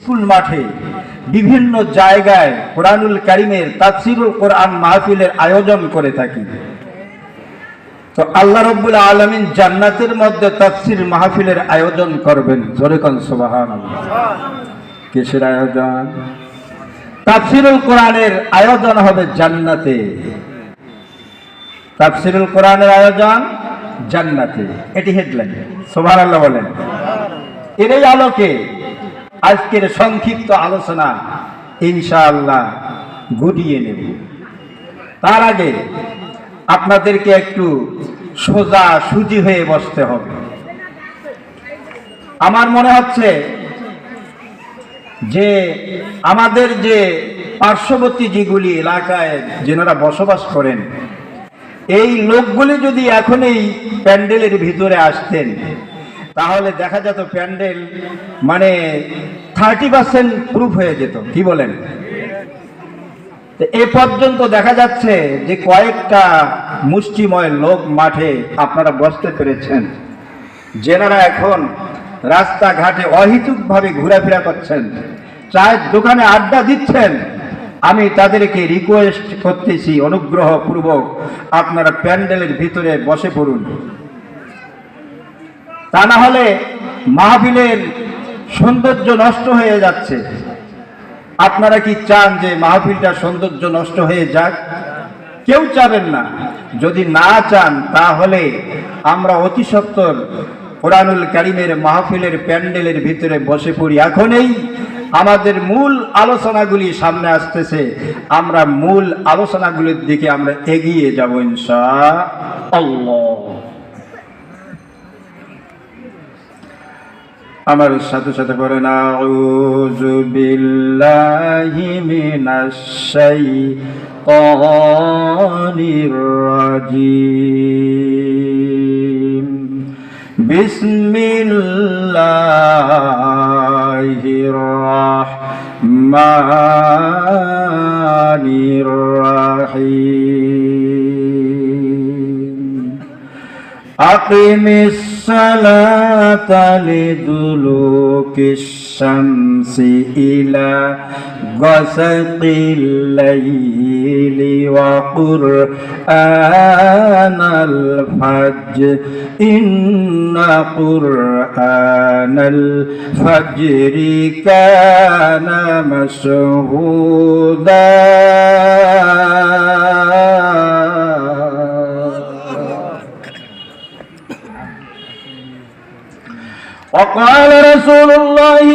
School মাঠে বিভিন্ন জায়গায় কোরআনুল কারীমের তাফসীরুল কোরআন মাহফিলের আয়োজন করে থাকি। তো আল্লাহ রাব্বুল আলামিন জান্নাতের মধ্যে তাফসীর মাহফিলের আয়োজন করবেন। জোরে কোন সুবহানাল্লাহ। কিসের আয়োজন? তাফসীরুল কোরআনের আয়োজন হবে জান্নাতে। তাফসীরুল কোরআনের আয়োজন জান্নাতে, এটি হেডলাইন। সুবহানাল্লাহ বলেন। এরই আলোকে আজকের সংক্ষিপ্ত আলোচনা ইনশাআল্লাহ গুটিয়ে নেব। তার আগে আপনাদেরকে একটু সোজা সুজি হয়ে বসতে হবে। আমার মনে হচ্ছে যে আমাদের যে পার্শ্ববর্তী যেগুলি এলাকায় যেনারা বসবাস করেন, এই লোকগুলি যদি এখন এই প্যান্ডেলের ভিতরে আসতেন তাহলে দেখা যেত প্যান্ডেল মানে 30% প্রুফ হয়ে যেত। কি বলেন? এ পর্যন্ত দেখা যাচ্ছে যে কয়েকটা মুষ্টিময় লোক মাঠে আপনারা বসতে পেরেছেন, যেনারা এখন রাস্তাঘাটে অহেতুকভাবে ঘোরাফেরা করছেন, চায়ের দোকানে আড্ডা দিচ্ছেন। আমি তাদেরকে রিকোয়েস্ট করতেছি অনুগ্রহপূর্বক আপনারা প্যান্ডেলের ভিতরে বসে পড়ুন। তা না হলে মাহফিলের সৌন্দর্য নষ্ট হয়ে যাচ্ছে। আপনারা কি চান যে মাহফিলটা সৌন্দর্য নষ্ট হয়ে যাক? কেউ চাবেন না। যদি না চান তাহলে আমরা অতি সত্বর কোরআনুল কারীমের মাহফিলের প্যান্ডেলের ভিতরে বসে পড়ি। এখনই আমাদের মূল আলোচনাগুলি সামনে আসতেছে, আমরা মূল আলোচনাগুলির দিকে আমরা এগিয়ে যাব ইনশাআল্লাহ। আমার সাথে সাথে পড়েন আউযু বিল্লাহি মিনাশ শাইতানির রাজিম। বিসমিল্লাহির রাহমানির রাহিম। আকিমিস সালাতা লিদুলুকিশ শামসি ইলা গাসাকিল লাইলি ওয়া কুরআনাল ফাজর ইন্না কুরআনাল ফাজরি কানা মাশহুদা। وقال رسول الله